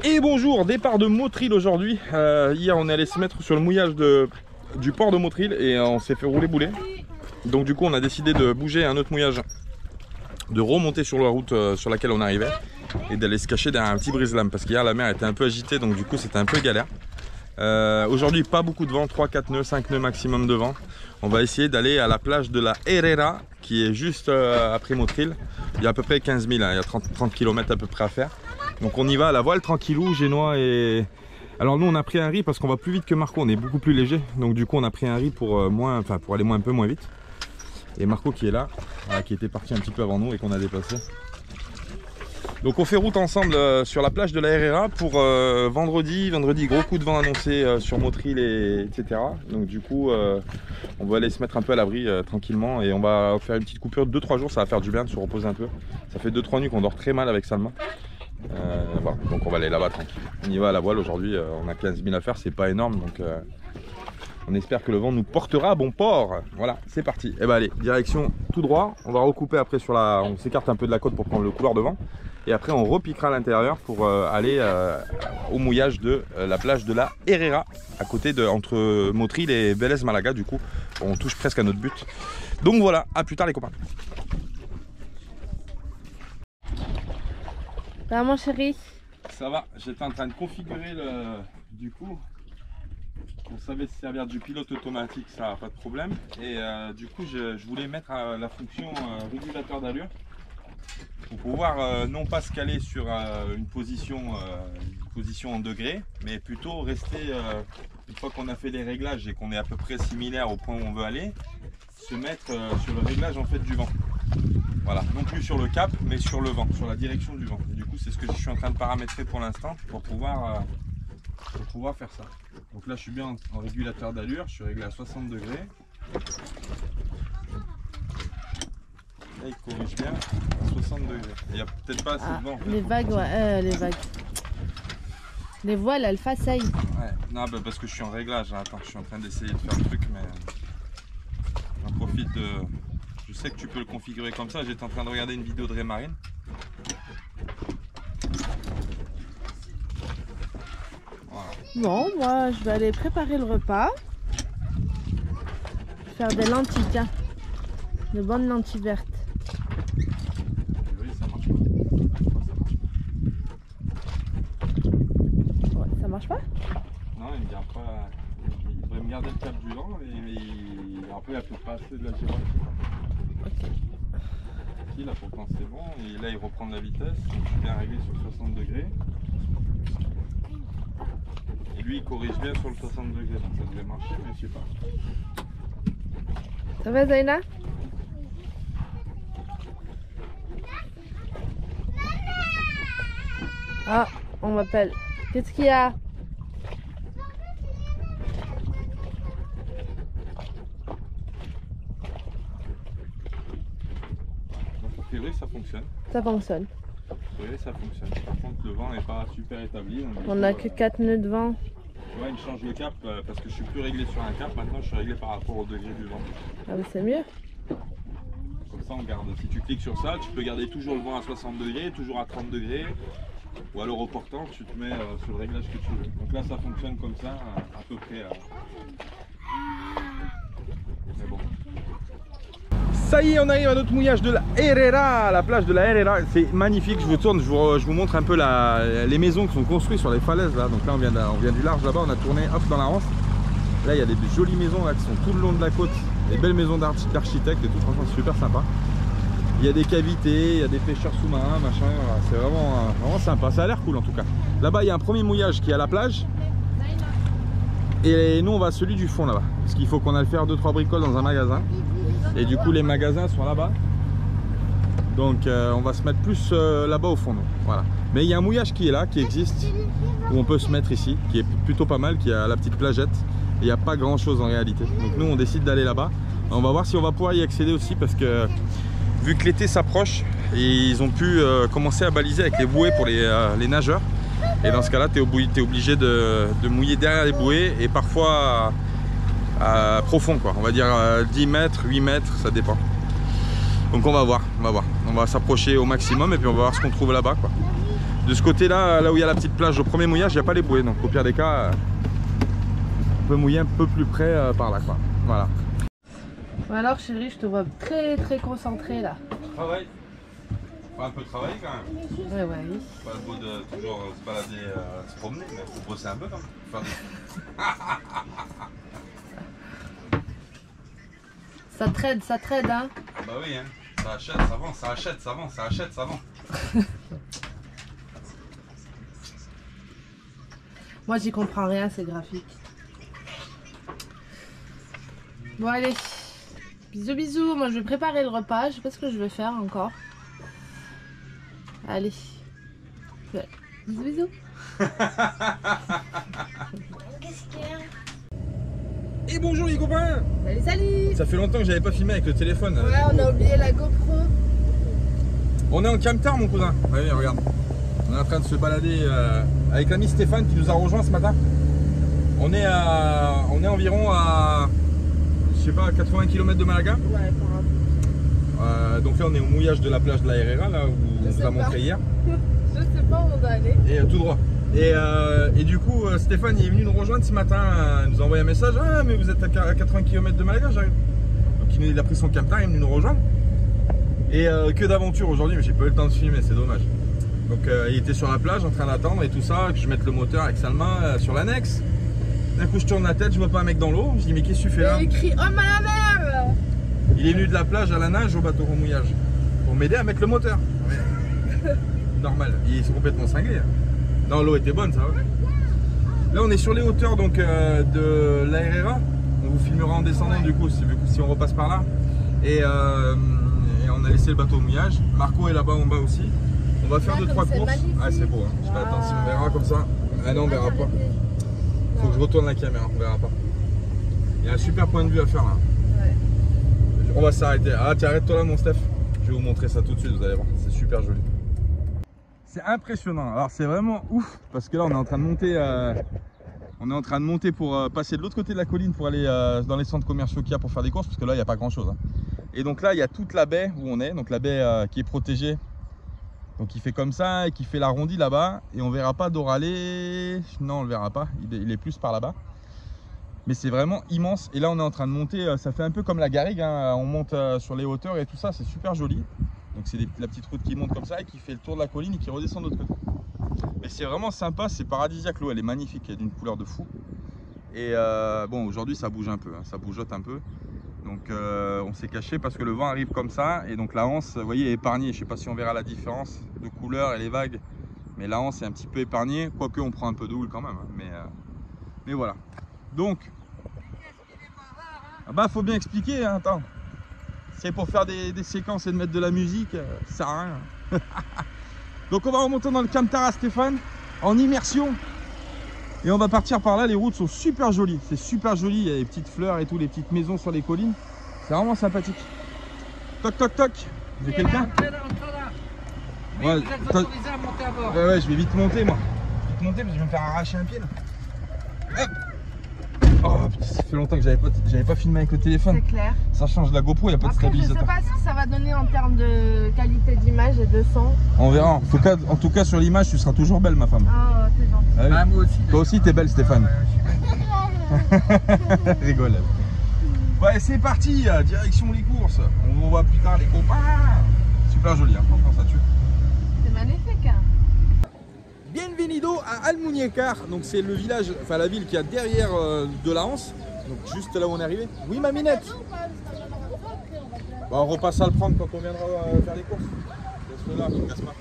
Et bonjour, départ de Motril aujourd'hui. Hier on est allé se mettre sur le mouillage du port de Motril et on s'est fait rouler boulet. Donc du coup on a décidé de bouger un autre mouillage, de remonter sur la route sur laquelle on arrivait et d'aller se cacher derrière un petit brise-lame parce qu'hier la mer était un peu agitée, donc du coup c'était un peu galère. Aujourd'hui pas beaucoup de vent, 3-4 nœuds, 5 nœuds maximum de vent. On va essayer d'aller à la plage de la Herrera qui est juste après Motril. Il y a à peu près 15 000, hein, il y a 30 km à peu près à faire. Donc on y va à la voile tranquillou, génois. Et alors nous on a pris un riz parce qu'on va plus vite que Marco, on est beaucoup plus léger. Donc du coup on a pris un riz pour pour aller un peu moins vite. Et Marco qui est là, qui était parti un petit peu avant nous et qu'on a déplacé. Donc on fait route ensemble sur la plage de la Herrera pour vendredi, gros coup de vent annoncé sur Motril etc. Donc du coup on va aller se mettre un peu à l'abri tranquillement et on va faire une petite coupure de 2-3 jours, ça va faire du bien de se reposer un peu. Ça fait 2-3 nuits qu'on dort très mal avec Salma. Voilà, donc on va aller là-bas tranquille. On y va à la voile aujourd'hui, on a 15 000 à faire, c'est pas énorme, donc on espère que le vent nous portera à bon port. Voilà, c'est parti. Et bah allez, direction tout droit. On va recouper après sur la, on s'écarte un peu de la côte pour prendre le couloir de vent. Et après on repiquera à l'intérieur pour aller au mouillage de la plage de la Herrera, à côté de, entre Motril et Vélez Malaga. Du coup, on touche presque à notre but. Donc voilà, à plus tard les copains. Ça va mon chéri? Ça va, j'étais en train de configurer du coup. On savait se servir du pilote automatique, ça n'a pas de problème. Et du coup, je voulais mettre la fonction régulateur d'allure pour pouvoir non pas se caler sur une position en degrés, mais plutôt rester, une fois qu'on a fait les réglages et qu'on est à peu près similaire au point où on veut aller, se mettre sur le réglage en fait du vent. Voilà, non plus sur le cap, mais sur le vent, sur la direction du vent. Et du coup, c'est ce que je suis en train de paramétrer pour l'instant pour pouvoir faire ça. Donc là, je suis bien en régulateur d'allure, je suis réglé à 60 degrés. Là, il corrige bien à 60 degrés. Il n'y a peut-être pas assez de vent. En fait, les vagues, ouais, les vagues. Les voiles, elles façaillent. Ouais, non, bah parce que je suis en réglage. Attends, je suis en train d'essayer de faire le truc, mais j'en profite de. Je sais que tu peux le configurer comme ça. J'étais en train de regarder une vidéo de Raymarine. Voilà. Bon, moi, je vais aller préparer le repas. Faire des lentilles, tiens. De bonnes lentilles vertes. Oui, ça marche pas. Ouais, ça marche pas? Non, il me garde pas. Il devrait me garder le cap du vent, mais après, il a peut-être pas assez de la gyrole. Ok. Si, là pourtant c'est bon, et là il reprend de la vitesse, donc je suis bien réglé sur 60 degrés. Et lui il corrige bien sur le 60 degrés, donc ça devrait marcher, mais je sais pas. Ça va Zaina? Ah, on m'appelle. Qu'est-ce qu'il y a? Donc ça fonctionne. Ça fonctionne. Oui, ça fonctionne. Par contre, le vent n'est pas super établi. Donc, On n'a que 4 nœuds de vent. Tu vois, il me change le cap parce que je suis plus réglé sur un cap. Maintenant, je suis réglé par rapport au degré du vent. Ah, mais c'est mieux. Comme ça, on garde. Si tu cliques sur ça, tu peux garder toujours le vent à 60 degrés, toujours à 30 degrés. Ou alors au portant, tu te mets sur le réglage que tu veux. Donc là, ça fonctionne comme ça, à peu près. Mais bon. Ça y est, on arrive à notre mouillage de la Herrera, la plage de la Herrera. C'est magnifique, je vous tourne, je vous montre un peu les maisons qui sont construites sur les falaises là. Donc là on vient du large là-bas, on a tourné hop dans la Rance. Là il y a des jolies maisons là qui sont tout le long de la côte, des belles maisons d'architectes et tout, franchement c'est super sympa. Il y a des cavités, il y a des pêcheurs sous-marins, machin, voilà. C'est vraiment sympa, ça a l'air cool en tout cas. Là-bas il y a un premier mouillage qui est à la plage. Et nous on va à celui du fond là-bas, parce qu'il faut qu'on aille faire 2-3 bricoles dans un magasin. Et du coup les magasins sont là-bas. Donc on va se mettre plus là-bas au fond. Donc, voilà. Mais il y a un mouillage qui est là, qui existe, où on peut se mettre ici, qui est plutôt pas mal, qui a la petite plagette. Et il n'y a pas grand chose en réalité. Donc nous on décide d'aller là-bas. On va voir si on va pouvoir y accéder aussi parce que vu que l'été s'approche, ils ont pu commencer à baliser avec les bouées pour les nageurs. Et dans ce cas là tu es obligé de mouiller derrière les bouées et parfois profond quoi, on va dire 10 mètres, 8 mètres, ça dépend. Donc on va voir, on va s'approcher au maximum et puis on va voir ce qu'on trouve là-bas quoi. De ce côté-là, là où il y a la petite plage au premier mouillage, il n'y a pas les bouées. Donc au pire des cas, on peut mouiller un peu plus près par là, quoi. Voilà. Bon alors chérie, je te vois très concentré là. Travail. Faut un peu travailler quand même. Ouais, ouais. Pas le beau de toujours se balader, se promener, mais faut bosser un peu quand même. Ça traîne, hein. Bah oui, hein. Ça achète, ça vend, ça achète, ça vend, ça achète, ça vend. Moi j'y comprends rien, c'est graphique. Bon allez, bisous, moi je vais préparer le repas, je sais pas ce que je vais faire encore. Allez, ouais. Bisous. Et bonjour les copains. Salut. Ça fait longtemps que j'avais pas filmé avec le téléphone. Ouais, on a oublié la GoPro. On est en camtar mon cousin. Ouais, regarde. On est en train de se balader avec l'ami Stéphane qui nous a rejoint ce matin. On est environ à, je sais pas, 80 km de Malaga. Ouais, donc là on est au mouillage de la plage de la Herrera, là où on vous a montré hier. Je sais pas où on doit aller. Et tout droit. Et du coup Stéphane il est venu nous rejoindre ce matin, il nous a envoyé un message. Ah mais vous êtes à 80 km de Malaga, j'arrive. Donc il a pris son camtar, il est venu nous rejoindre. Et que d'aventure aujourd'hui, mais j'ai pas eu le temps de filmer, c'est dommage. Donc il était sur la plage en train d'attendre et tout ça, que je mette le moteur avec Salma sur l'annexe. D'un coup je tourne la tête, je vois pas un mec dans l'eau, je dis mais qu'est-ce que tu fais là? Il écrit oh ma mère. Il est venu de la plage à la nage au bateau au mouillage pour m'aider à mettre le moteur. Normal, il est complètement cinglé. Non, l'eau était bonne, ça va. Là on est sur les hauteurs donc de la Herrera. On vous filmera en descendant du coup si on repasse par là. Et on a laissé le bateau au mouillage. Marco est là-bas en bas aussi. On va faire 2-3 courses. Ah c'est beau, hein. Je fais attention, on verra comme ça. Ah non on verra pas. Faut que je retourne la caméra, on verra pas. Il y a un super point de vue à faire là. Ouais. On va s'arrêter. Ah tiens, arrête-toi là mon Steph. Je vais vous montrer ça tout de suite, vous allez voir. C'est super joli. C'est impressionnant. Alors c'est vraiment ouf parce que là on est en train de monter. Pour passer de l'autre côté de la colline pour aller dans les centres commerciaux qu'il y a pour faire des courses parce que là il n'y a pas grand chose. Hein. Et donc là il y a toute la baie où on est, donc la baie qui est protégée. Donc il fait comme ça et qui fait l'arrondi là-bas et on verra pas d'Oralé. Non on le verra pas, il est plus par là-bas. Mais c'est vraiment immense et là on est en train de monter, ça fait un peu comme la garrigue, hein. On monte sur les hauteurs et tout ça, c'est super joli. Donc c'est la petite route qui monte comme ça et qui fait le tour de la colline et qui redescend de l'autre côté. Mais c'est vraiment sympa, c'est paradisiaque, l'eau elle est magnifique, elle est d'une couleur de fou. Et bon aujourd'hui ça bouge un peu, hein, ça bougeote un peu. Donc on s'est caché parce que le vent arrive comme ça et donc la anse, vous voyez, est épargnée. Je sais pas si on verra la différence de couleur et les vagues, mais la anse est un petit peu épargnée, quoique on prend un peu de houle quand même. Hein, mais voilà. Donc, ah bah faut bien expliquer, hein, attends. C'est pour faire des séquences et de mettre de la musique, ça sert à rien. Donc on va remonter dans le camtar à Stéphane en immersion. Et on va partir par là, les routes sont super jolies, c'est super joli, il y a les petites fleurs et tout, les petites maisons sur les collines. C'est vraiment sympathique. Toc toc toc, j'ai quelqu'un? Oui, ouais, vous êtes autorisé à monter à bord. Ouais, je vais vite monter moi. Vite monter parce que je vais me faire arracher un pied là. Hop. Oh putain, ça fait longtemps que j'avais pas filmé avec le téléphone. C'est clair. Ça change la GoPro, il n'y a pas de stabilisateur. Je sais pas si ça va donner en termes de qualité d'image et de son. On verra. En tout cas sur l'image, tu seras toujours belle ma femme. Oh, t'es gentil. Ah oui. Bah, moi aussi. Toi aussi t'es belle Stéphane. Rigole. Ouais c'est parti, direction les courses. On vous voit plus tard les copains. Super joli, hein. Franchement ça tue. C'est magnifique. Hein. Bienvenido à Almuñécar. Donc c'est le village, enfin la ville qui est derrière de la Hanse. Donc juste là où on est arrivé. Oui ma minette. Bah, on repasse à le prendre quand on viendra faire les courses. Laisse-le là, ne casse pas.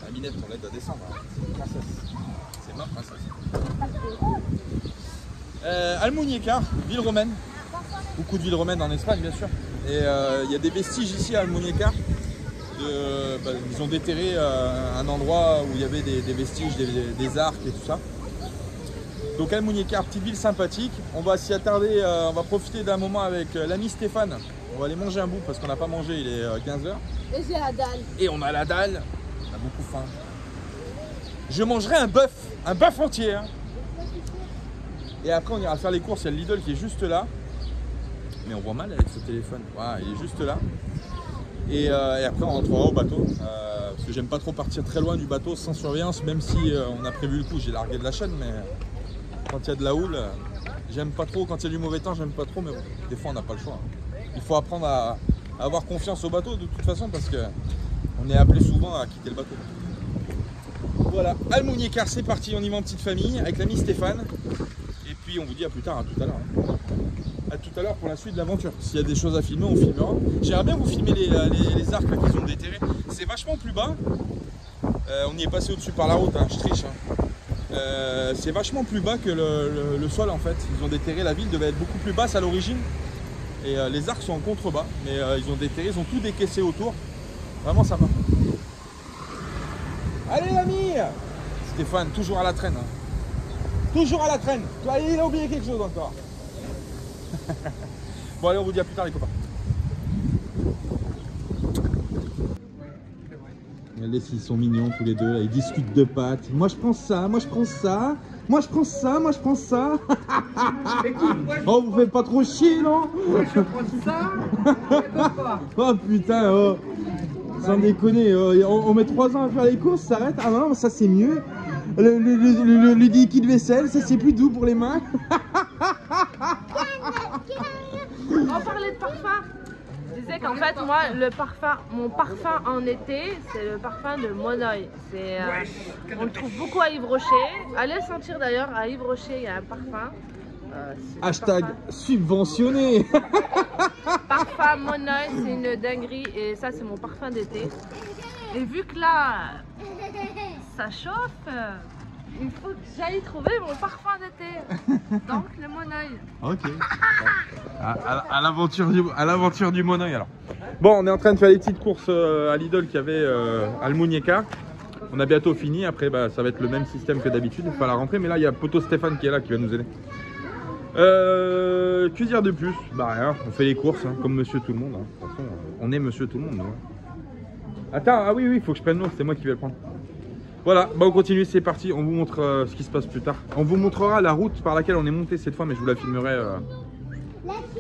La minette on l'aide à descendre. Hein. C'est une princesse. C'est ma princesse. Almuñécar, ville romaine. Beaucoup de villes romaines en Espagne bien sûr. Et il y a des vestiges ici à Almuñécar. Ils ont déterré un endroit où il y avait des vestiges, des arcs et tout ça. Donc Almuñécar, petite ville sympathique. On va s'y attarder, on va profiter d'un moment avec l'ami Stéphane. On va aller manger un bout parce qu'on n'a pas mangé, il est 15 h. Et j'ai la dalle. Et on a la dalle, on a beaucoup faim. Je mangerai un bœuf entier. Hein. Et après on ira faire les courses, il y a le Lidl qui est juste là. Mais on voit mal avec ce téléphone. Voilà, il est juste là. Et après on rentrera au bateau. Parce que j'aime pas trop partir très loin du bateau sans surveillance, même si on a prévu le coup, j'ai largué de la chaîne, mais quand il y a de la houle, j'aime pas trop. Quand il y a du mauvais temps, j'aime pas trop, mais bon, des fois on n'a pas le choix. Il faut apprendre à avoir confiance au bateau de toute façon, parce que on est appelé souvent à quitter le bateau. Voilà, Almuñécar, c'est parti, on y va en petite famille avec l'ami Stéphane. Et puis on vous dit à plus tard, à tout à l'heure. À tout à l'heure pour la suite de l'aventure. S'il y a des choses à filmer, on filmera. J'aimerais bien vous filmer les arcs qu'ils ont déterrés. C'est vachement plus bas. On y est passé au-dessus par la route, hein, je triche. Hein. C'est vachement plus bas que le sol en fait. Ils ont déterré, la ville devait être beaucoup plus basse à l'origine. Et les arcs sont en contrebas. Mais ils ont déterré, ils ont tout décaissé autour. Vraiment sympa. Allez l'ami! Stéphane, toujours à la traîne. Hein. Toujours à la traîne. Toi, il a oublié quelque chose encore. Bon allez, on vous dit à plus tard les copains. Regardez s'ils sont mignons tous les deux là, ils discutent de pâtes. Moi je prends ça, moi je prends ça, moi je prends ça, moi je prends ça. Oh vous faites pas trop chier non? Moi je prends ça. Oh putain oh. Sans déconner, on met 3 ans à faire les courses, ça s'arrête. Ah non, ça c'est mieux. Le liquide vaisselle, ça c'est plus doux pour les mains. On parlait de parfum. Je disais qu'en fait, moi, mon parfum en été, c'est le parfum de Monoï. On le trouve beaucoup à Yves Rocher. Allez sentir d'ailleurs, à Yves Rocher, il y a un parfum. Hashtag subventionné. Parfum Monoï, c'est une dinguerie. Et ça, c'est mon parfum d'été. Et vu que là, ça chauffe, il faut que j'aille trouver mon parfum d'été. Donc le Monoï. Ok. À l'aventure du Monoï alors. Bon, on est en train de faire les petites courses à Lidl qu'il y avait Almuñécar. On a bientôt fini. Après, bah, ça va être le même système que d'habitude. Il faut pas la rentrer. Mais là, il y a Poto Stéphane qui est là, qui va nous aider. Que dire de plus? Bah rien. On fait les courses hein, comme Monsieur Tout le Monde. Hein. De toute façon, on est Monsieur Tout le Monde. Hein. Attends, ah oui, il faut que je prenne l'eau. C'est moi qui vais le prendre. Voilà, bah on continue, c'est parti, on vous montre ce qui se passe plus tard. On vous montrera la route par laquelle on est monté cette fois, mais je vous la filmerai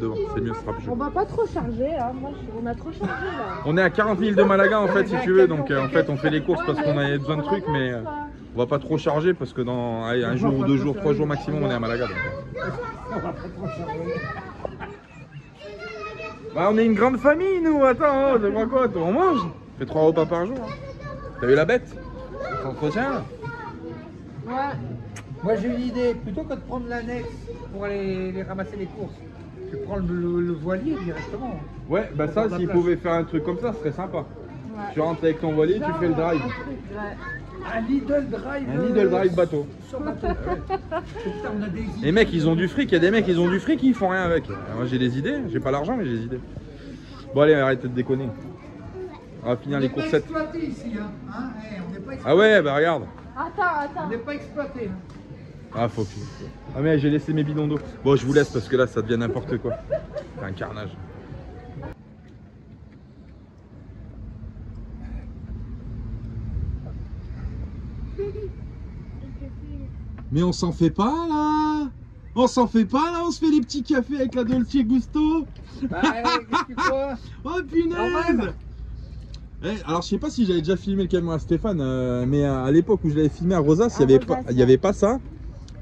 devant, c'est mieux, ce sera plus chaud. On va pas trop charger, hein. Moi, on a trop chargé là. On est à 40 000 de Malaga en fait, si tu veux, donc en fait on fait les courses parce qu'on a besoin de trucs, mais on va pas trop charger parce que dans allez, 1 jour ou 2 jours, 3 jours maximum, on est à Malaga. Donc. Bah on est une grande famille nous, attends, tu vois quoi, on mange, on fait 3 repas par jour. Hein. T'as vu la bête? Entretien. Ouais. Moi j'ai une idée, plutôt que de prendre l'annexe pour aller les ramasser les courses, tu prends le voilier directement. Ouais, bah ça, s'ils pouvaient faire un truc comme ça, ce serait sympa. Ouais. Tu rentres avec ton voilier, tu fais le drive. Un Lidl drive. Un Lidl drive bateau. Sur bateau. On a des... Les mecs, ils ont du fric, il y a des mecs, ils ont du fric, ils font rien avec. Moi j'ai des idées, j'ai pas l'argent, mais j'ai des idées. Bon allez, arrêtez de déconner. On va finir les coursettes. On n'est pas exploité ici, hein. On n'est pas exploité. Ah ouais, bah regarde. Attends. On n'est pas exploité. Hein. Ah faut que... Ah mais j'ai laissé mes bidons d'eau. Bon, je vous laisse parce que là, ça devient n'importe quoi. C'est un carnage. Mais on s'en fait pas là. On s'en fait pas là, on se fait des petits cafés avec la Dolce Gusto. Bah, qu'est-ce que tu crois? Oh punaise. Alors je sais pas si j'avais déjà filmé le camion à Stéphane, mais à l'époque où je l'avais filmé à Rosas, il n'y avait pas ça.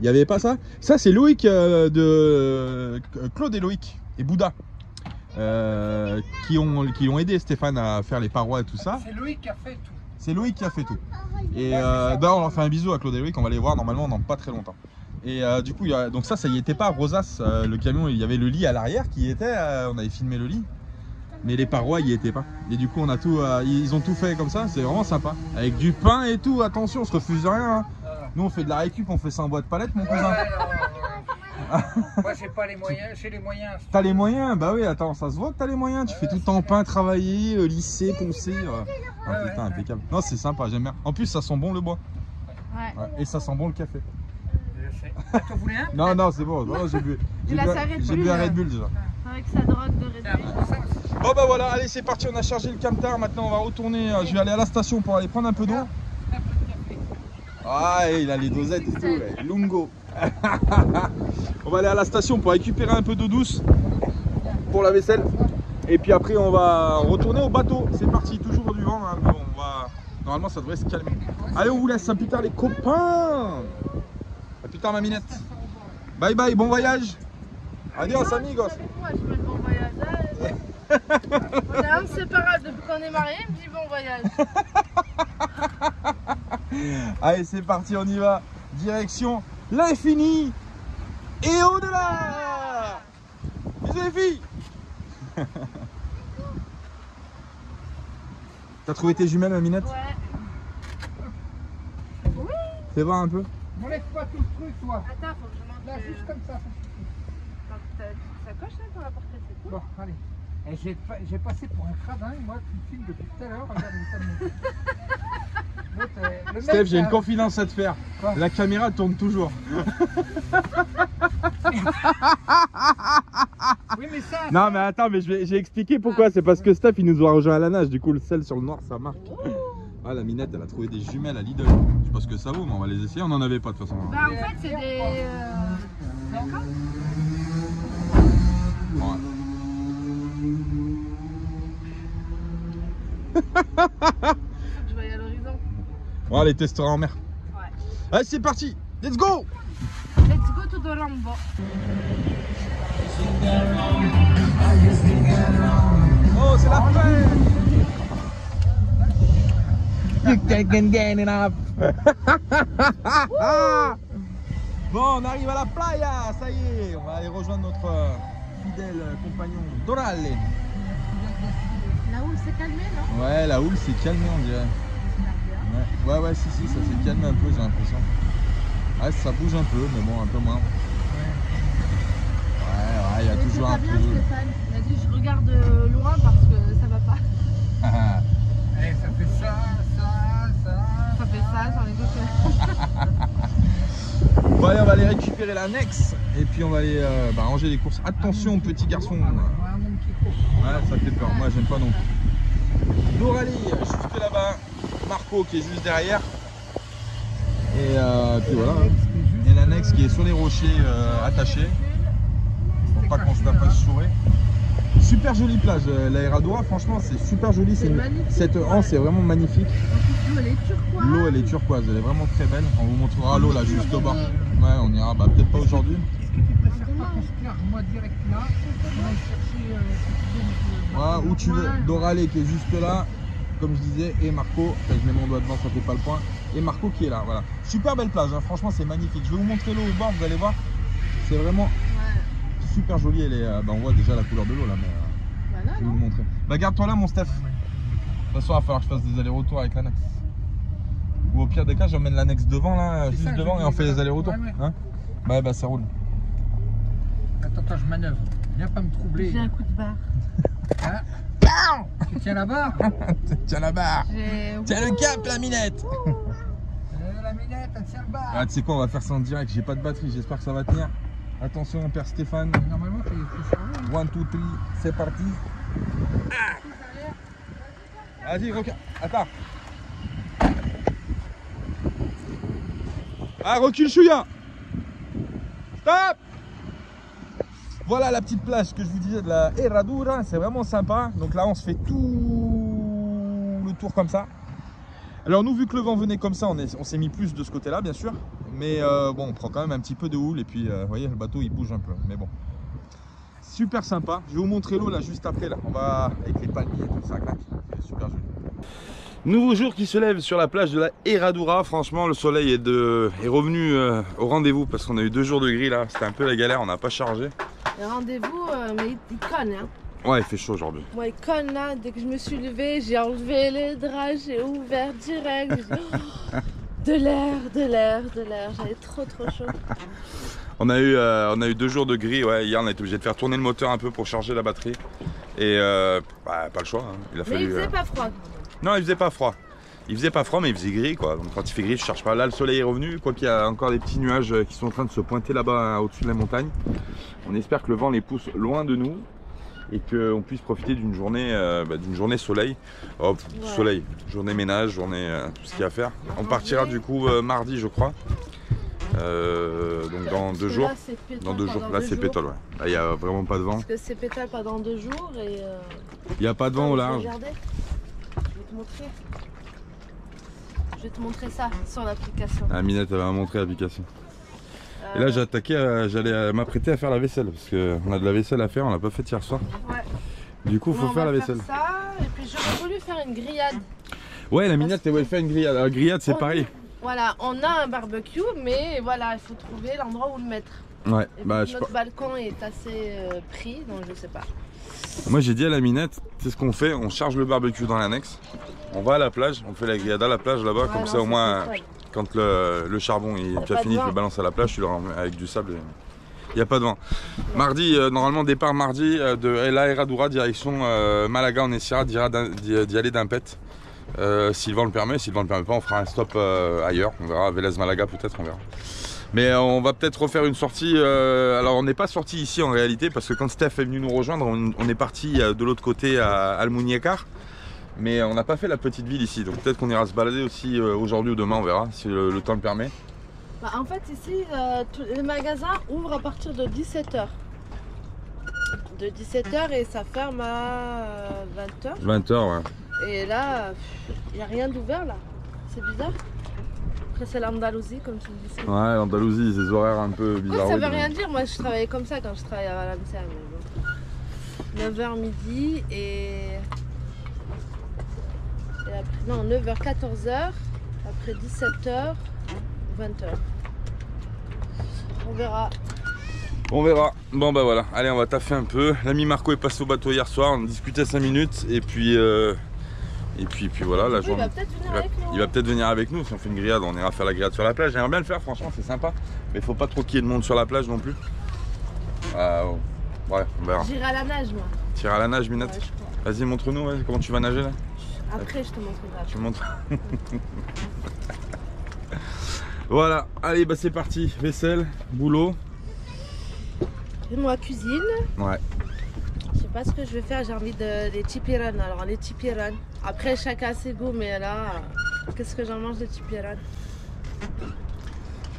Il n'y avait pas ça. Ça c'est Loïc de Claude et Loïc et Bouddha qui ont aidé Stéphane à faire les parois et tout ça. C'est Loïc qui a fait tout. C'est Loïc qui a fait tout. Et bah, on leur fait un bisou à Claude et Loïc, on va les voir normalement dans pas très longtemps. Et du coup, donc ça y était pas. Rosas, le camion, il y avait le lit à l'arrière qui était, on avait filmé le lit. Mais les parois, il y était pas. Et du coup, on a tout, ils ont tout fait comme ça, c'est vraiment sympa. Avec du pain et tout, attention, on se refuse rien. Hein. Nous, on fait de la récup, on fait ça en bois de palette, mon cousin. Moi, j'ai pas les moyens, j'ai les moyens. T'as les moyens? Bah oui, attends, ça se voit que t'as les moyens. Tu fais tout en pain, travailler, lisser, poncer. Ah putain, impeccable. Non, c'est sympa, j'aime bien. En plus, ça sent bon le bois. Ouais. Et ça sent bon le café. Je sais. T'en voulais un? Non, non, c'est bon. J'ai bu un Red Bull déjà. Avec sa drogue de Red Bull. Bon bah voilà, allez c'est parti, on a chargé le camtar, maintenant on va retourner, je vais aller à la station pour aller prendre un peu d'eau. Ah il a les dosettes et tout, ouais. Lungo. On va aller à la station pour récupérer un peu d'eau douce pour la vaisselle. Et puis après on va retourner au bateau. C'est parti, toujours du vent. Hein. Bon, on va... Normalement ça devrait se calmer. Allez, on vous laisse, à plus tard les copains. À plus tard ma minette. Bye bye, bon voyage. Adios amigos. Moi je mets le bon voyage. On est inséparables depuis qu'on est mariés, il me dit bon voyage. Allez, c'est parti, on y va. Direction l'infini et au-delà. Bisous les filles. T'as trouvé tes jumelles, Aminette? Ouais. Oui. Fais voir un peu. M'enlève pas tout le truc, toi. Attends, faut que je monte. Là, juste comme ça. Ça coche là pour la portée, c'est cool. Bon, allez. Et j'ai passé pour un cradin, moi, tu me filmes depuis tout à l'heure. Regarde, ça me... Steph, j'ai une confidence à te faire. Quoi? La caméra tourne toujours. Oui, mais ça. Non, mais attends, mais j'ai expliqué pourquoi. C'est parce que Steph, il nous a rejoint à la nage. Du coup, le sel sur le noir, ça marque. Ah, la minette, elle a trouvé des jumelles à Lidl. Je sais pas ce que ça vaut, mais on va les essayer. On en avait pas de toute façon. Bah, en fait, c'est des. Ouais. Je vais aller à l'horizon. On va les testera en mer. Ouais. Allez, c'est parti. Let's go. Let's go to the Rambo. Oh, c'est la fête. You can't get enough. Bon, on arrive à la playa, ça y est. On va aller rejoindre notre fidèle compagnon Doral. La houle s'est calmée, non? Ouais, la houle s'est calmée, on dirait. Ouais, si, ça s'est calmé un peu, j'ai l'impression. Ouais, ça bouge un peu, mais bon, un peu moins. Ouais, il y a toujours un peu d'eau. Stéphane. Il a dit je regarde loin parce que ça va pas. Eh, ça fait ça. Ça fait ça, j'en ai d'autres. Bon, allez, on va aller récupérer l'annexe et puis on va aller ranger les courses. Attention, petit garçon. Ouais, ça fait peur. Moi, j'aime pas non plus. Doralie, juste là-bas. Marco qui est juste derrière. Et puis voilà. Et l'annexe qui est sur les rochers attachés. Pour pas qu'on se la fasse chourer. Super jolie plage, la Herradura, franchement c'est super joli. Cette anse est vraiment magnifique. L'eau elle est turquoise. L'eau elle est turquoise, elle est vraiment très belle. On vous montrera l'eau là juste au bas. Ouais, on ira, peut-être pas aujourd'hui. Est-ce que tu préfères pas qu'on se claire moi direct là? On va chercher Ouais, où tu veux. Doralé qui est juste là, comme je disais, et Marco, je mets mon doigt devant, ça fait pas le point. Et Marco qui est là, voilà. Super belle plage, hein. Franchement c'est magnifique. Je vais vous montrer l'eau au bord, vous allez voir. C'est vraiment super joli. Elle est, on voit déjà la couleur de l'eau là, mais je vais vous le montrer. Bah garde-toi là mon Steph. De toute façon il va falloir que je fasse des allers-retours avec l'annexe. Ou au pire des cas j'emmène l'annexe devant là, juste devant et on fait les allers-retours. Hein, bah ça roule. Attends, je manœuvre. Viens pas me troubler. J'ai un coup de barre. Hein? Tu tiens la barre? Tiens la barre. Tiens le cap la minette. La minette, elle tient le barre. Ah, tu sais quoi, on va faire ça en direct. J'ai pas de batterie, j'espère que ça va tenir. Attention, père Stéphane. Normalement, tu es chargé. 1, 2, 3, c'est parti. Vas-y, regarde. Attends. Ah, recule, chouïa. Stop. Voilà la petite plage que je vous disais de la Herradura. C'est vraiment sympa. Donc là, on se fait tout le tour comme ça. Alors nous, vu que le vent venait comme ça, on s'est mis plus de ce côté-là, bien sûr. Mais bon, on prend quand même un petit peu de houle. Et puis, vous voyez, le bateau, il bouge un peu. Mais bon, super sympa. Je vais vous montrer l'eau là, juste après. Là, on va avec les palmiers et tout ça. C'est super joli. Nouveau jour qui se lève sur la plage de la Herradura. Franchement, le soleil est revenu au rendez-vous parce qu'on a eu 2 jours de gris là. C'était un peu la galère, on n'a pas chargé. Le rendez-vous, mais il conne, hein. Ouais, il fait chaud aujourd'hui. Moi, il conne là. Dès que je me suis levée, j'ai enlevé les draps, j'ai ouvert direct. De l'air. J'avais trop chaud. On a eu 2 jours de gris. Ouais, hier, on a été obligé de faire tourner le moteur un peu pour charger la batterie. Et pas le choix. Hein. Il a fallu. Mais il faisait pas froid. Non, il faisait pas froid. Il faisait pas froid, mais il faisait gris quoi. Donc quand il fait gris, je cherche pas. Là, le soleil est revenu. Quoi qu'il y a encore des petits nuages qui sont en train de se pointer là-bas au-dessus de la montagne. On espère que le vent les pousse loin de nous et qu'on puisse profiter d'une journée soleil. Oh, soleil, journée ménage, journée tout ce qu'il y a à faire. On partira du coup mardi, je crois. Donc dans 2 jours. Là, c'est pétale Dans 2 jours. pendant Là 2 c'est jours. pétole, ouais. Là il n'y a vraiment pas de vent. Parce que c'est pétale pendant 2 jours et... Il n'y a pas de vent au large. Regardez, je vais te montrer. Je vais te montrer ça sur l'application. Ah, Minette elle va montrer l'application. Et là j'ai attaqué, j'allais m'apprêter à faire la vaisselle parce qu'on a de la vaisselle à faire, on l'a pas fait hier soir. Ouais. Du coup faut On faire va la vaisselle. ça, et puis j'aurais voulu faire une grillade. Ouais la Minette elle voulait faire une grillade. La grillade c'est pareil. Voilà, on a un barbecue, mais voilà, il faut trouver l'endroit où le mettre. Ouais, Et bah puis notre balcon est assez pris, donc je sais pas. Moi j'ai dit à la Minette, c'est ce qu'on fait, on charge le barbecue dans l'annexe, on va à la plage, on fait la grillade à la plage là-bas, Ouais, comme non, ça au c'est moins pétale. quand le charbon il pas a fini, de tu vent. le balances à la plage, tu le remets avec du sable. Il n'y a pas de vent. Mardi, normalement départ mardi de La Herradura direction Malaga, on essaiera d'y aller d'Impette. Si le vent le permet, si le vent ne le permet pas, on fera un stop ailleurs, on verra, Vélez Malaga peut-être, on verra. Mais on va peut-être refaire une sortie, alors on n'est pas sorti ici en réalité, parce que quand Steph est venu nous rejoindre, on est parti de l'autre côté à Almuñécar. Mais on n'a pas fait la petite ville ici, donc peut-être qu'on ira se balader aussi aujourd'hui ou demain, on verra, si le temps le permet. Bah, en fait, ici, tous les magasins ouvrent à partir de 17 h. De 17 h et ça ferme à 20 h. 20 h, ouais. Et là, il n'y a rien d'ouvert là. C'est bizarre. Après, c'est l'Andalousie, comme tu me disais. Ouais, l'Andalousie, ces horaires un peu bizarres. Ça veut rien dire. Moi, je travaillais comme ça quand je travaillais à Valencia. Bon. 9 h midi et après, non, 9 h 14 h. Après 17 h, 20 h. On verra. On verra. Bon bah voilà, allez on va taffer un peu. L'ami Marco est passé au bateau hier soir, on discutait 5 minutes et puis voilà, la Oui, il va peut-être venir avec nous. il va peut-être venir avec nous si on fait une grillade, on ira faire la grillade sur la plage. J'aimerais bien le faire franchement, c'est sympa. Mais il faut pas trop qu'il y ait de monde sur la plage non plus. Ouais, on verra. J'irai à la nage moi. Tire à la nage Minette. Ouais, je crois. Vas-y montre-nous comment tu vas nager là. Après je te montrerai. Tu me montres. Voilà, allez bah c'est parti, vaisselle, boulot. Et moi cuisine. Ouais. Je sais pas ce que je vais faire, j'ai envie de les chipiran. Alors les chipiran. Après chacun a ses goûts, mais là, qu'est-ce que j'en mange de chipiran?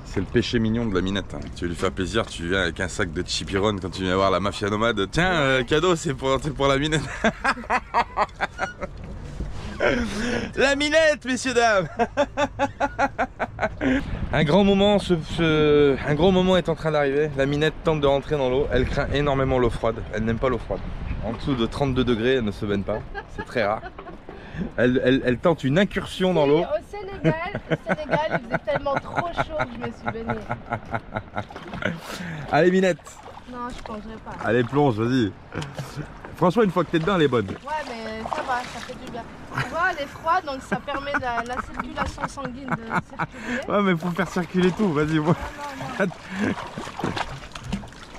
C'est le péché mignon de la Minette. Hein. Tu veux lui faire plaisir, tu viens avec un sac de chipiron quand tu viens voir la mafia nomade. Tiens, cadeau, c'est pour la Minette. La Minette, messieurs, dames. Un grand moment est en train d'arriver. La Minette tente de rentrer dans l'eau. Elle craint énormément l'eau froide. Elle n'aime pas l'eau froide. En dessous de 32 degrés, elle ne se baigne pas. C'est très rare. Elle tente une incursion dans l'eau. Au Sénégal, il faisait tellement trop chaud que je me suis baignée. Allez Minette. Non, je plongerai pas. Allez plonge, vas-y. Franchement, une fois que t'es dedans, elle est bonne. Ouais, mais ça va, ça fait du bien. Tu vois, elle est froide, donc ça permet la circulation sanguine de circuler. Ouais, mais faut faire circuler tout, vas-y. Moi. Non, non.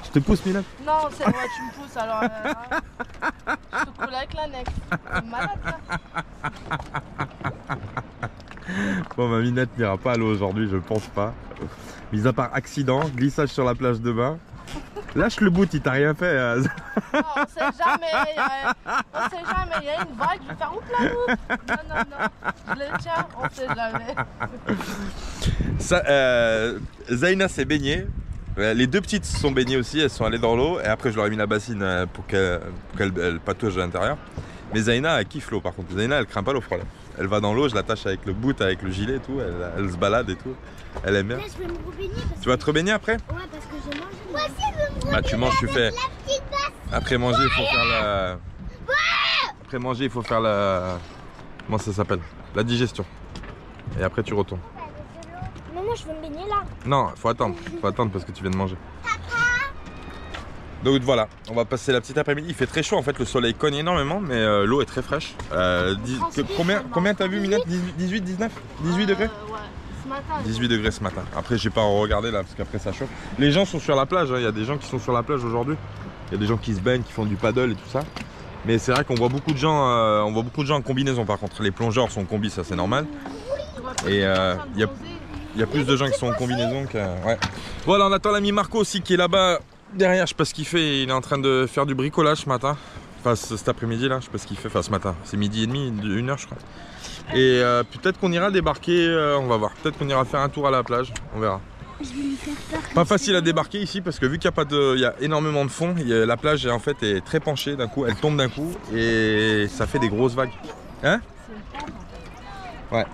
Je te pousse, Minette. Non, c'est vrai, tu me pousses alors. Je te coule avec l'annexe. C'est malade ça. Bon, ma Minette n'ira pas à l'eau aujourd'hui, je pense pas. Mis à part accident, glissage sur la plage demain. Lâche le bout, il t'a rien fait. Non, on sait jamais, il y a une vague, je vais faire oups la loupe. Non, je le tiens, on sait jamais. Ça, Zaina s'est baignée. Les deux petites se sont baignées aussi, elles sont allées dans l'eau. Et après, je leur ai mis la bassine pour qu'elle patauge à l'intérieur. Mais Zaina, elle kiffe l'eau par contre. Zaina, elle craint pas l'eau froide. Elle va dans l'eau, je l'attache avec le boot, avec le gilet et tout. Elle se balade et tout. Elle aime bien. Là, je vais me rebaigner. Tu vas te rebaigner après? Ouais, parce que j'ai mangé. Moi aussi, je vais me rebaigner. Bah, tu manges, tu fais. La petite basse. Après manger, il faut faire la. Après manger, il faut faire la. Comment ça s'appelle? La digestion. Et après, tu retournes. Mais moi, je veux me baigner là. Non, faut attendre parce que tu viens de manger. Donc voilà, on va passer la petite après-midi. Il fait très chaud en fait, le soleil cogne énormément, mais l'eau est très fraîche. Combien t'as vu Minette? 18, 19? 18 degrés? Ouais, ce matin. 18 degrés ce matin. Après, j'ai pas regardé là parce qu'après ça chauffe. Les gens sont sur la plage, hein. Il y a des gens qui sont sur la plage aujourd'hui. Il y a des gens qui se baignent, qui font du paddle et tout ça. Mais c'est vrai qu'on voit beaucoup de gens, en combinaison par contre. Les plongeurs sont en combi, ça c'est normal. Et il y a plus de gens qui sont en combinaison que. Ouais. Voilà, on attend l'ami Marco aussi qui est là-bas derrière. Je sais pas ce qu'il fait. Il est en train de faire du bricolage ce matin. Enfin, cet après-midi là, je sais pas ce qu'il fait. Enfin, ce matin, c'est midi et demi, 1h je crois. Et peut-être qu'on ira débarquer. On va voir. Peut-être qu'on ira faire un tour à la plage. On verra. Je vais lui faire peur. Pas facile à débarquer ici parce que vu qu'il n'y a pas de, il y a énormément de fond, la plage en fait est très penchée d'un coup, elle tombe d'un coup et ça fait des grosses vagues. Hein? Ouais.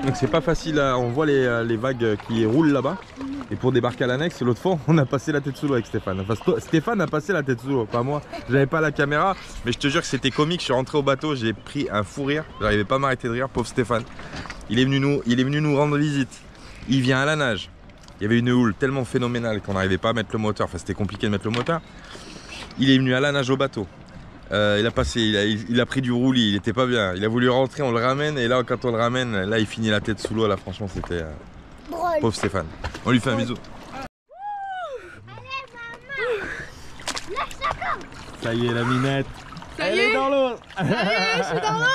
Donc c'est pas facile à, on voit les vagues qui roulent là-bas. Et pour débarquer à l'annexe, l'autre fois, on a passé la tête sous l'eau avec Stéphane. Enfin, Stéphane a passé la tête sous l'eau, pas moi. J'avais pas la caméra, mais je te jure que c'était comique. Je suis rentré au bateau, j'ai pris un fou rire. J'arrivais pas à m'arrêter de rire, pauvre Stéphane. Il est venu nous rendre visite. Il vient à la nage. Il y avait une houle tellement phénoménale qu'on n'arrivait pas à mettre le moteur. Enfin, c'était compliqué de mettre le moteur. Il est venu à la nage au bateau. Il a pris du roulis, il était pas bien. Il a voulu rentrer, on le ramène. Et là, quand on le ramène, là, il finit la tête sous l'eau. Là, franchement, c'était pauvre Stéphane. On lui fait un bisou. Ça y est, la minette. Ça y est, elle est dans l'eau. Ça y est, je suis dans l'eau.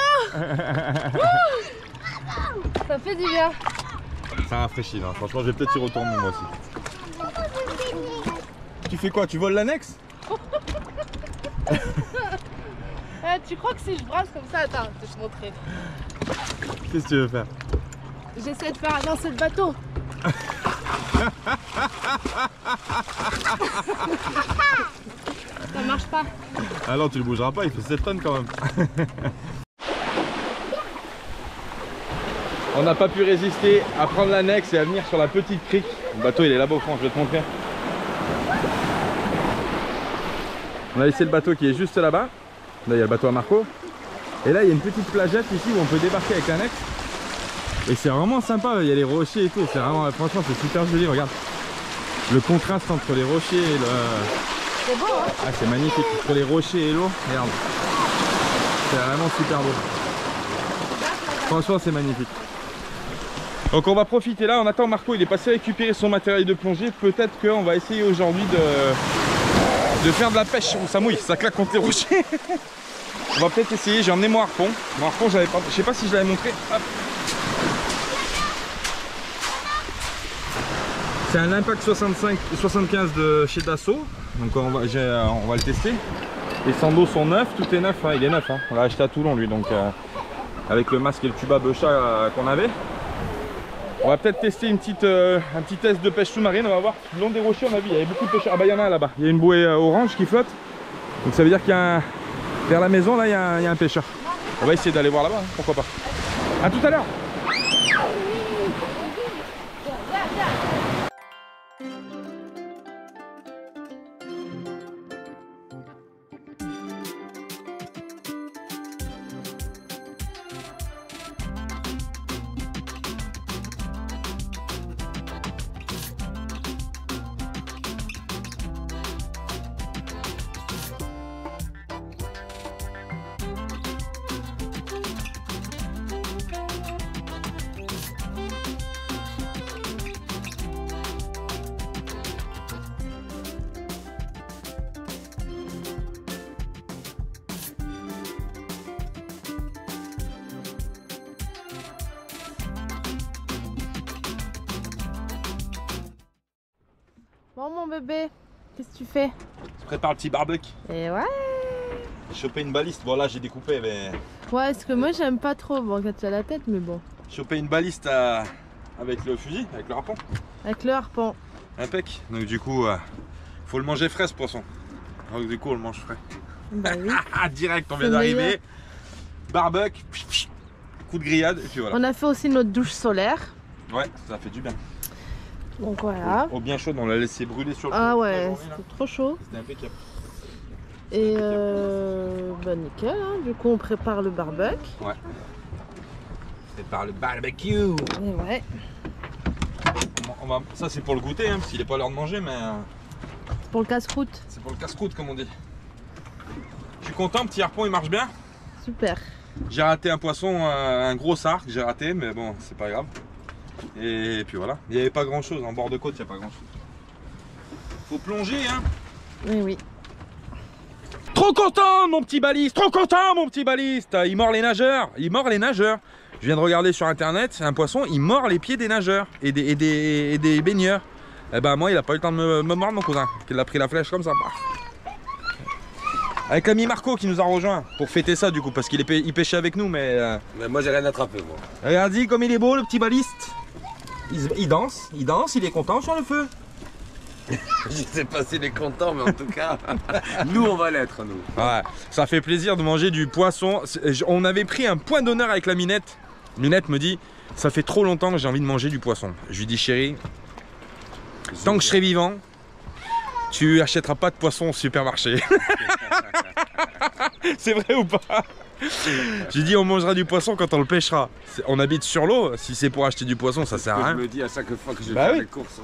Ça fait du bien. Ça rafraîchit, là. Franchement, je vais peut-être y retourner moi aussi. Tu fais quoi? Tu voles l'annexe? Tu crois que si je brasse comme ça, attends, je vais te montrer. Qu'est-ce que tu veux faire? J'essaie de faire avancer le bateau. Ça marche pas. Ah non, tu le bougeras pas, il fait 7 tonnes quand même. On n'a pas pu résister à prendre l'annexe et à venir sur la petite crique. Le bateau il est là-bas au fond, je vais te montrer. On a laissé le bateau qui est juste là-bas. Là il y a le bateau à Marco. Et là il y a une petite plagette ici où on peut débarquer avec l'annexe. Et c'est vraiment sympa, il y a les rochers et tout. C'est vraiment, franchement c'est super joli, regarde. Le contraste entre les rochers et le... C'est beau, hein? Ah c'est magnifique, entre les rochers et l'eau, regarde. C'est vraiment super beau. Franchement c'est magnifique. Donc on va profiter là, on attend Marco, il est passé récupérer son matériel de plongée. Peut-être qu'on va essayer aujourd'hui de faire de la pêche. Oh, ça mouille, ça claque contre les rochers. On va peut-être essayer, j'ai emmené mon harpon. Mon harpon, j'avais pas, je sais pas si je l'avais montré. C'est un Impact 75 de chez Dassault. Donc on va le tester. Les sandaux sont neufs, tout est neuf, hein, il est neuf. Hein. On l'a acheté à Toulon lui, donc avec le masque et le tuba Beuchat qu'on avait. On va peut-être tester un petit test de pêche sous-marine, on va voir. Le long des rochers, on a vu, il y avait beaucoup de pêcheurs. Ah bah il y en a là-bas, il y a une bouée orange qui flotte. Donc ça veut dire qu'il y a vers la maison, là, il y a un pêcheur. On va essayer d'aller voir là-bas, hein, pourquoi pas. A tout à l'heure. Bon mon bébé, qu'est-ce que tu fais? Je prépare le petit barbecue. Et ouais. J'ai chopé une baliste, bon là j'ai découpé mais... Ouais, parce que moi j'aime pas trop, bon quand tu as la tête, mais bon. J'ai chopé une baliste avec le fusil, avec le harpon. Avec le harpon. Impec. Donc du coup, faut le manger frais ce poisson. Donc du coup on le mange frais. Bah oui. Direct, on vient d'arriver. Barbecue, coup de grillade et puis voilà. On a fait aussi notre douche solaire. Ouais, ça fait du bien. Donc voilà. Au bien chaude, on l'a laissé brûler sur le Ah ouais, c'était trop chaud. C'était impeccable. Et bah nickel, hein. Du coup on prépare le barbecue. Ouais. C'est par le barbecue. Et ouais. Ça c'est pour le goûter, hein, parce qu'il n'est pas l'heure de manger, mais... C'est pour le casse-croûte. C'est pour le casse-croûte comme on dit. Je suis content, petit harpon il marche bien. Super. J'ai raté un poisson, un gros arc, j'ai raté, mais bon, c'est pas grave. Et puis voilà, il n'y avait pas grand chose, en bord de côte il n'y a pas grand chose. Faut plonger hein. Oui oui. Trop content mon petit baliste, trop content mon petit baliste. Il mord les nageurs, il mord les nageurs. Je viens de regarder sur internet, c'est un poisson, il mord les pieds des nageurs et des baigneurs. Et ben moi il a pas eu le temps de me mordre mon cousin, qu'il a pris la flèche comme ça. Avec l'ami Marco qui nous a rejoint pour fêter ça du coup, parce qu'il pêchait avec nous mais... Mais moi j'ai rien attrapé moi. Regardez comme il est beau le petit baliste. il danse, il est content sur le feu. Je sais pas s'il est content, mais en tout cas, nous on va l'être, nous. Ouais, ça fait plaisir de manger du poisson. On avait pris un point d'honneur avec la Minette. Minette me dit, ça fait trop longtemps que j'ai envie de manger du poisson. Je lui dis, chérie, tant que je serai vivant, tu achèteras pas de poisson au supermarché. C'est vrai ou pas? J'ai dit on mangera du poisson quand on le pêchera. On habite sur l'eau, si c'est pour acheter du poisson ça sert à rien. Je me dis à chaque fois que je Bah fais oui. les courses.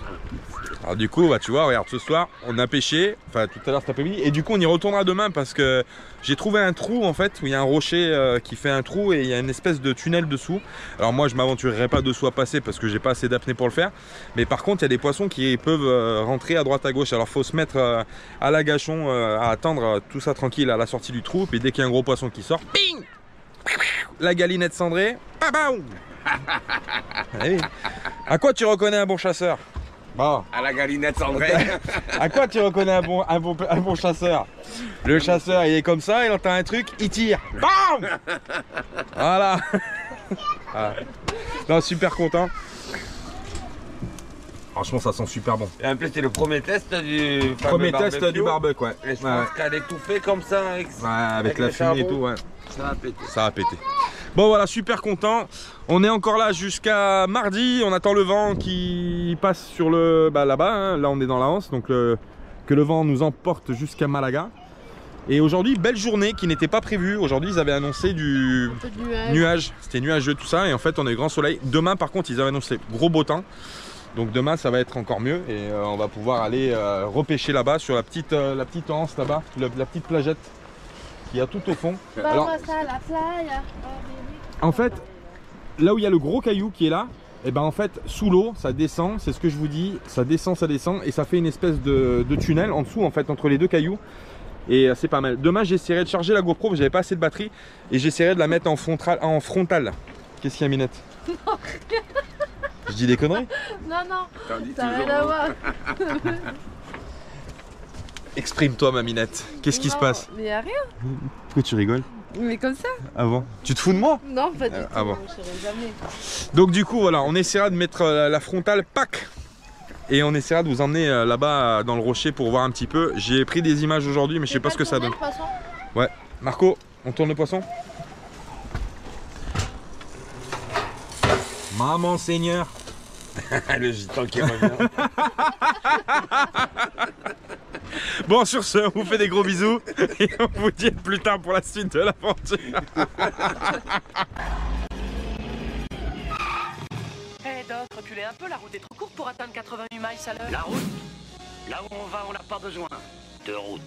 Alors du coup, bah, tu vois, regarde, ce soir on a pêché, enfin tout à l'heure cet après-midi, et du coup on y retournera demain parce que j'ai trouvé un trou en fait, où il y a un rocher qui fait un trou et il y a une espèce de tunnel dessous. Alors moi je m'aventurerai pas dessous à passer parce que j'ai pas assez d'apnée pour le faire, mais par contre il y a des poissons qui peuvent rentrer à droite à gauche, alors faut se mettre à l'agachon, à attendre tout ça tranquille à la sortie du trou, puis dès qu'il y a un gros poisson qui sort, ping, la galinette cendrée, pabaou. Allez. À quoi tu reconnais un bon chasseur? Bon. À la galinette cendrée. À quoi tu reconnais un bon chasseur? Le chasseur il est comme ça, il entend un truc, il tire. Bam. Voilà. Voilà. Non, super content. Franchement ça sent super bon. Et en plus c'est le premier test du Premier test du barbecue, ouais. Et je pense qu'elle est étouffée comme ça avec, avec la le fumée et charbon, tout, ouais. ça va péter. Ça a pété. Bon voilà, super content. On est encore là jusqu'à mardi. On attend le vent qui passe sur le là-bas. Hein. Là on est dans la Hanse, donc que le vent nous emporte jusqu'à Malaga. Et aujourd'hui, belle journée qui n'était pas prévue. Aujourd'hui, ils avaient annoncé du nuage. C'était nuageux tout ça. Et en fait, on a eu grand soleil. Demain, par contre, ils avaient annoncé gros beau temps. Donc demain, ça va être encore mieux. Et on va pouvoir aller repêcher là-bas sur la petite Hanse là-bas, la petite plagette. Il y a tout au fond. Alors, en fait, là où il y a le gros caillou qui est là, et ben en fait, sous l'eau, ça descend, c'est ce que je vous dis, ça descend, et ça fait une espèce de tunnel en dessous, en fait, entre les deux cailloux. Et c'est pas mal. Demain, j'essaierai de charger la GoPro, j'avais pas assez de batterie, et j'essaierai de la mettre en frontal. Qu'est-ce qu'il y a, Minette? Non, rien. Je dis des conneries? Non, non, T'en dis ça n'a rien toujours, à hein. voir. Exprime-toi, ma Minette. Qu'est-ce qui se passe? Mais y a rien. Pourquoi tu rigoles? Mais comme ça? Ah bon? Tu te fous de moi? Non, pas du tout. Ah bon. Je serai jamais. Donc du coup, voilà, on essaiera de mettre la frontale pack. Et on essaiera de vous emmener là-bas dans le rocher pour voir un petit peu. J'ai pris des images aujourd'hui, mais je sais pas ce que ça donne. Ouais. Marco, on tourne le poisson? Maman Seigneur. Le gitan qui revient. Bon, sur ce, on vous fait des gros bisous. Et on vous dit à plus tard pour la suite de l'aventure. Hé Doc, reculez un peu, la route est trop courte pour atteindre 88 miles à l'heure. La route? Là où on va, on n'a pas besoin de route.